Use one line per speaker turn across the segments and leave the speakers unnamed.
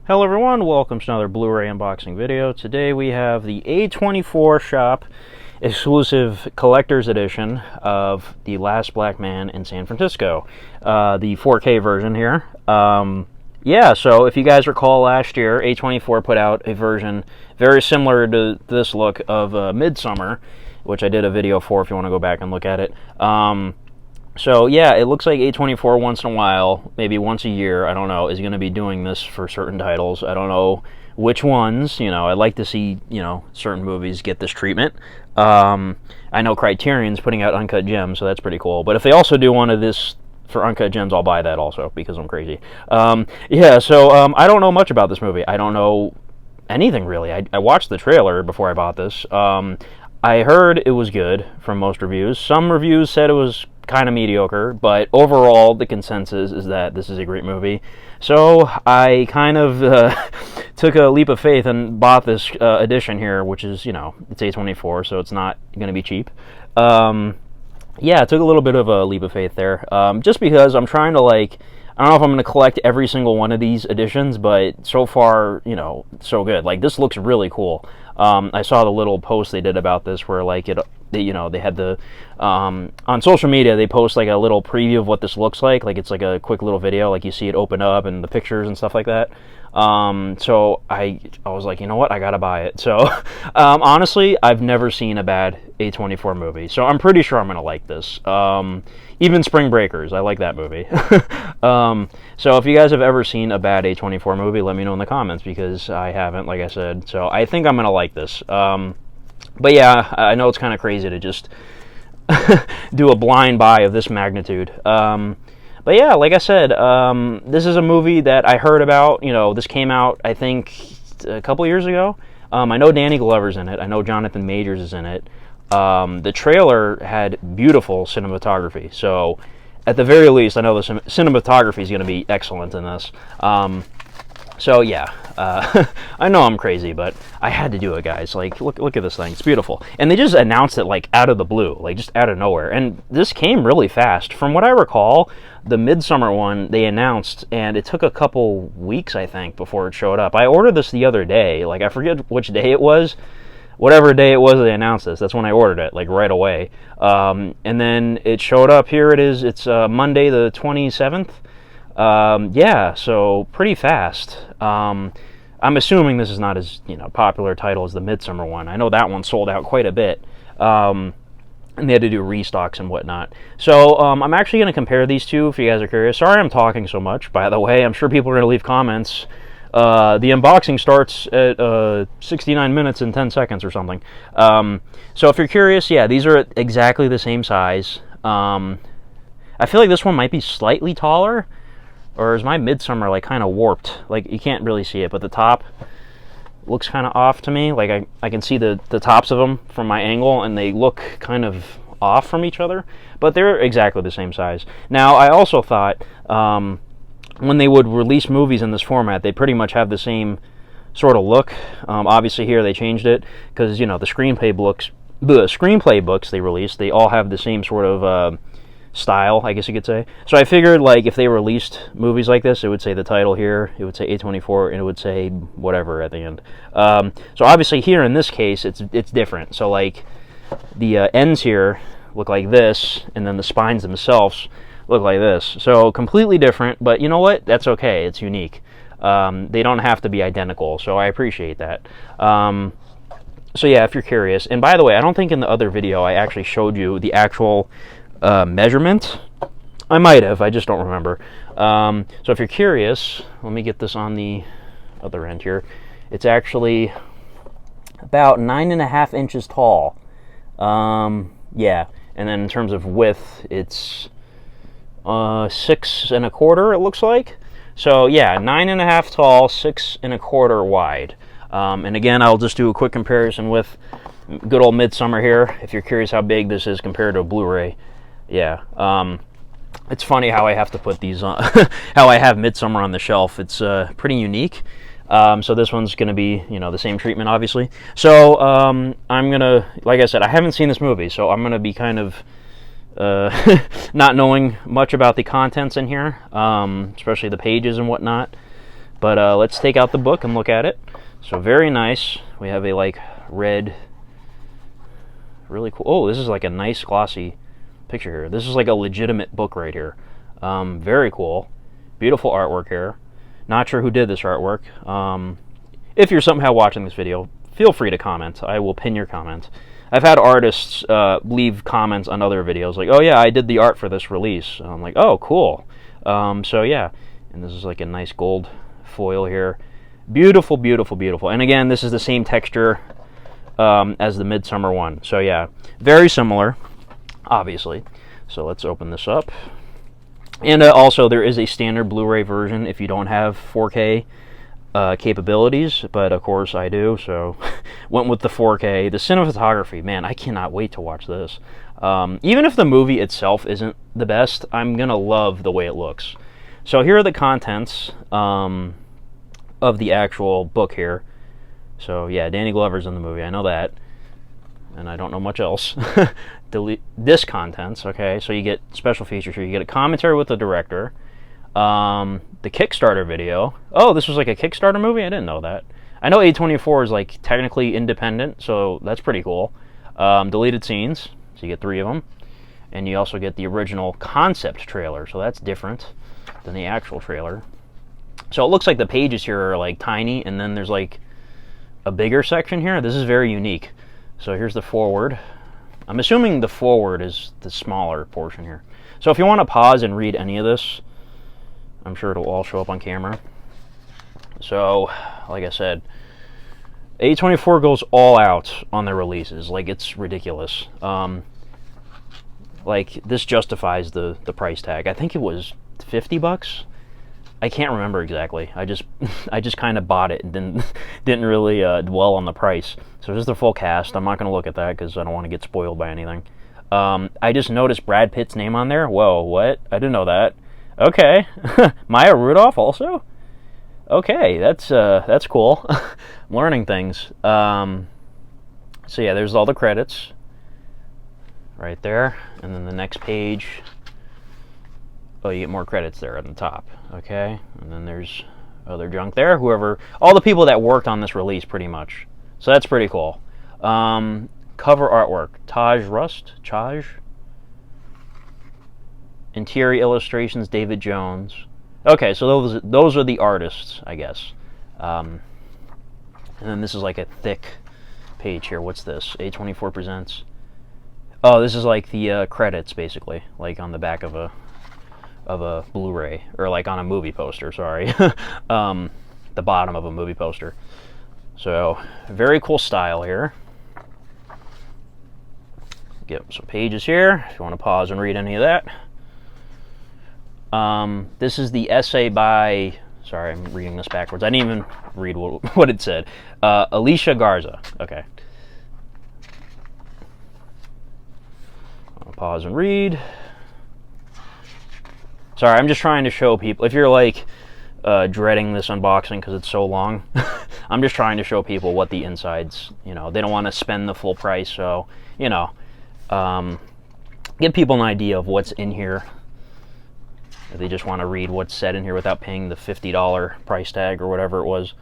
Hello everyone, welcome to another Blu-ray unboxing video. Today we have the A24 shop exclusive collector's edition of The Last Black Man in San Francisco. The 4K version here. So if you guys recall last year, A24 put out a version very similar to this look of Midsommar, which I did a video for if you want to go back and look at it. So yeah, it looks like A24 once in a while, maybe once a year, I don't know, is going to be doing this for certain titles. I don't know which ones. I'd like to see, certain movies get this treatment. I know Criterion's putting out Uncut Gems, so that's pretty cool. But if they also do one of this for Uncut Gems, I'll buy that also, because I'm crazy. I don't know much about this movie. I don't know anything, really. I watched the trailer before I bought this. I heard it was good from most reviews. Some reviews said it was kind of mediocre, but overall the consensus is that this is a great movie. So I kind of took a leap of faith and bought this edition here, which is, it's A24, so it's not going to be cheap. I took a little bit of a leap of faith there, just because I'm trying to, I don't know if I'm going to collect every single one of these editions, but so far, so good. This looks really cool. I saw the little post they did about this where, they had the, on social media, they post, a little preview of what this looks like. It's a quick little video, you see it open up and the pictures and stuff like that. So I was like, you know what, I gotta buy it. So, honestly, I've never seen a bad A24 movie, so I'm pretty sure I'm gonna like this. Even Spring Breakers, I like that movie. So if you guys have ever seen a bad A24 movie, let me know in the comments, because I haven't, like I said. So I think I'm gonna like this. But yeah, I know it's kind of crazy to just do a blind buy of this magnitude. But yeah, like I said, this is a movie that I heard about. This came out, I think, a couple years ago. I know Danny Glover's in it. I know Jonathan Majors is in it. The trailer had beautiful cinematography. So, at the very least, I know the cinematography is going to be excellent in this. So yeah, I know I'm crazy, but I had to do it, guys. Look at this thing. It's beautiful. And they just announced it, out of the blue, just out of nowhere. And this came really fast. From what I recall, the Midsommar one, they announced, and it took a couple weeks, I think, before it showed up. I ordered this the other day. I forget which day it was. Whatever day it was they announced this, that's when I ordered it, right away. And then it showed up. Here it is. It's Monday the 27th. So pretty fast. I'm assuming this is not as, popular title as the Midsommar one. I know that one sold out quite a bit. And they had to do restocks and whatnot. So, I'm actually going to compare these two, if you guys are curious. Sorry I'm talking so much, by the way. I'm sure people are going to leave comments. The unboxing starts at 69 minutes and 10 seconds or something. So if you're curious, yeah, these are exactly the same size. I feel like this one might be slightly taller. Or is my Midsommar, kind of warped? You can't really see it, but the top looks kind of off to me. I can see the tops of them from my angle, and they look kind of off from each other. But they're exactly the same size. Now, I also thought when they would release movies in this format, they pretty much have the same sort of look. Obviously, here they changed it, because, the screenplay books they released, they all have the same sort of style, I guess you could say. So I figured, if they released movies like this, it would say the title here, it would say A24, and it would say whatever at the end. So obviously here in this case, it's different. So the ends here look like this, and then the spines themselves look like this. So completely different, but you know what? That's okay. It's unique. They don't have to be identical, so I appreciate that. So yeah, if you're curious. And by the way, I don't think in the other video I actually showed you the actual measurement. I might have, I just don't remember. So if you're curious, let me get this on the other end here. It's actually about 9.5 inches tall. Yeah, and then in terms of width, it's 6 1/4, it looks like. So yeah, 9.5 tall, 6 1/4 wide. And again, I'll just do a quick comparison with good old Midsommar here, if you're curious how big this is compared to a Blu-ray. Yeah, it's funny how I have to put these on, how I have Midsommar on the shelf. It's pretty unique. So this one's going to be, the same treatment, obviously. So I'm going to, like I said, I haven't seen this movie, so I'm going to be kind of not knowing much about the contents in here, especially the pages and whatnot. But let's take out the book and look at it. So very nice. We have a like red, really cool. Oh, this is like a nice glossy picture here. This is like a legitimate book right here. Very cool. Beautiful artwork here. Not sure who did this artwork. If you're somehow watching this video, feel free to comment. I will pin your comment. I've had artists leave comments on other videos like, oh yeah, I did the art for this release. I'm like, oh, cool. So yeah, and this is like a nice gold foil here. Beautiful, beautiful, beautiful. And again, this is the same texture as the Midsummer one. So yeah, very similar, obviously. So let's open this up. And also, there is a standard Blu-ray version if you don't have 4K capabilities, but of course I do, so went with the 4K. The cinematography, man, I cannot wait to watch this. Even if the movie itself isn't the best, I'm gonna love the way it looks. So here are the contents of the actual book here. So yeah, Danny Glover's in the movie, I know that, and I don't know much else. Delete this contents, okay? So you get special features here. You get a commentary with the director, the Kickstarter video. Oh, this was like a Kickstarter movie? I didn't know that. I know A24 is like technically independent, so that's pretty cool. Deleted scenes, so you get 3 of them. And you also get the original concept trailer, so that's different than the actual trailer. So it looks like the pages here are like tiny, and then there's like a bigger section here. This is very unique. So here's the forward. I'm assuming the forward is the smaller portion here. So if you want to pause and read any of this, I'm sure it'll all show up on camera. So, like I said, A24 goes all out on their releases. Like, it's ridiculous. Like, this justifies the price tag. I think it was 50 bucks. I can't remember exactly. I just kind of bought it and didn't really dwell on the price. So this is the full cast. I'm not going to look at that because I don't want to get spoiled by anything. I just noticed Brad Pitt's name on there. Whoa, what? I didn't know that. Okay. Maya Rudolph also? Okay, that's cool. I'm learning things. So yeah, there's all the credits right there. And then the next page, oh, you get more credits there at the top. Okay, and then there's other junk there. All the people that worked on this release, pretty much. So that's pretty cool. Cover artwork, Taj Rust. Interior illustrations, David Jones. Okay, so those are the artists, I guess. And then this is like a thick page here. What's this? A24 presents. Oh, this is like the credits, basically, like on the back of a Blu-ray, or like on a movie poster, sorry. The bottom of a movie poster. So, very cool style here. Get some pages here, if you want to pause and read any of that. This is the essay by, sorry, I'm reading this backwards. I didn't even read what it said. Alicia Garza. Okay. I'll pause and read. Sorry, I'm just trying to show people. If you're like dreading this unboxing because it's so long, I'm just trying to show people what the insides, they don't want to spend the full price, so, give people an idea of what's in here. If they just want to read what's said in here without paying the $50 price tag or whatever it was.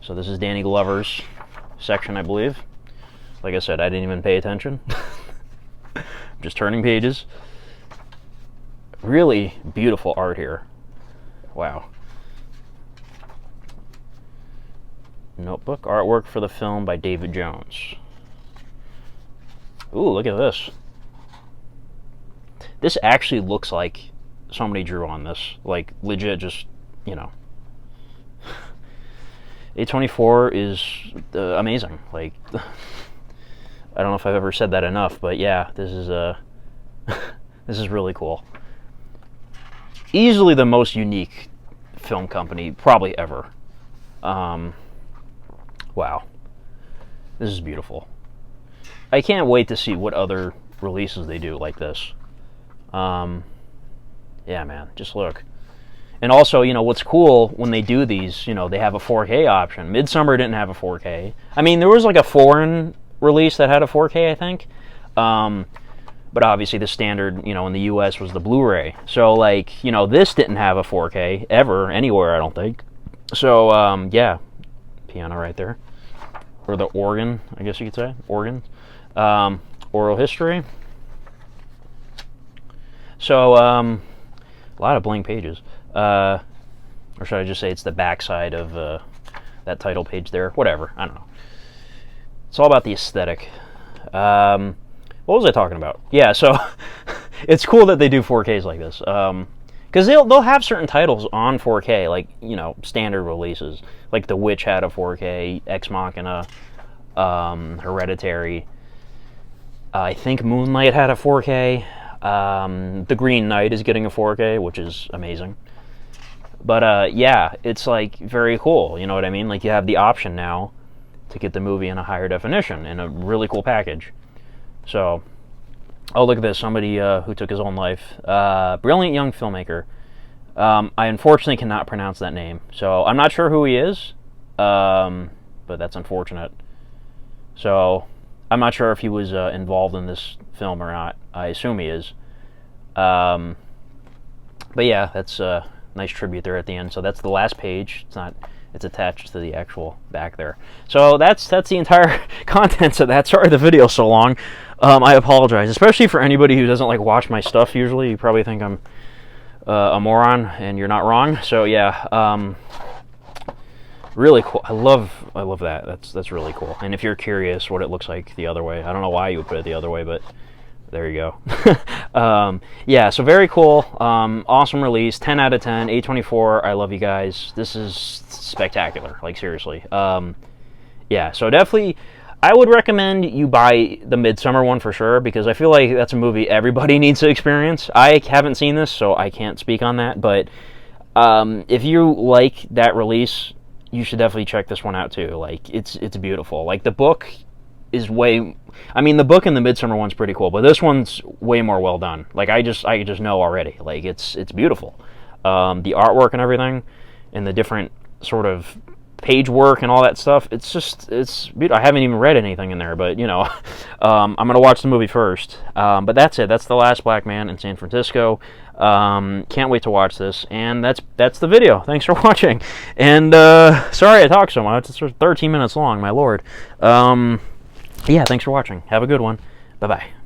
So this is Danny Glover's section, I believe. Like I said, I didn't even pay attention. I'm just turning pages. Really beautiful art here. Wow. Notebook, artwork for the film by David Jones. Ooh, look at this. This actually looks like somebody drew on this. Like, legit, just, A24 is amazing. Like, I don't know if I've ever said that enough, but yeah, this is this is really cool. Easily the most unique film company probably ever. Wow. This is beautiful. I can't wait to see what other releases they do like this. Yeah, man, just look. And also, what's cool when they do these, they have a 4K option. Midsummer didn't have a 4K. I mean, there was like a foreign release that had a 4K, I think. But obviously the standard, in the US was the Blu-ray. So, like, this didn't have a 4K ever, anywhere, I don't think. So, yeah, piano right there. Or the organ, I guess you could say. Organ. Oral history. So, a lot of blank pages. Or should I just say it's the backside of that title page there? Whatever, I don't know. It's all about the aesthetic. What was I talking about? Yeah, so it's cool that they do 4Ks like this. Because they'll have certain titles on 4K, like, you know, standard releases. Like The Witch had a 4K, Ex Machina, Hereditary. I think Moonlight had a 4K. The Green Knight is getting a 4K, which is amazing. But, yeah, it's, like, very cool, you know what I mean? Like, you have the option now to get the movie in a higher definition, in a really cool package. So, oh, look at this, somebody who took his own life. Brilliant young filmmaker. I unfortunately cannot pronounce that name, so I'm not sure who he is, but that's unfortunate. So, I'm not sure if he was involved in this film or not. I assume he is. But yeah, that's a nice tribute there at the end. So that's the last page. It's attached to the actual back there. So that's the entire contents of that. Sorry the video's so long. I apologize, especially for anybody who doesn't like watch my stuff usually. You probably think I'm a moron, and you're not wrong. So yeah, really cool. I love that. That's really cool. And if you're curious what it looks like the other way, I don't know why you would put it the other way, but there you go. Yeah, so very cool. Awesome release. 10 out of 10. A24, I love you guys. This is spectacular. Like, seriously. Yeah, so definitely, I would recommend you buy the Midsummer one for sure, because I feel like that's a movie everybody needs to experience. I haven't seen this, so I can't speak on that, but if you like that release, you should definitely check this one out too. Like, it's beautiful. Like, the book is way... I mean, the book in the Midsummer one's pretty cool, but this one's way more well done. Like, I just know already. Like, it's beautiful. The artwork and everything, and the different sort of page work and all that stuff, it's beautiful. I haven't even read anything in there, but, you know, I'm going to watch the movie first. But that's it. That's The Last Black Man in San Francisco. Can't wait to watch this, and that's the video. Thanks for watching. And sorry I talked so much. It's 13 minutes long, my lord. Yeah, thanks for watching. Have a good one. Bye-bye.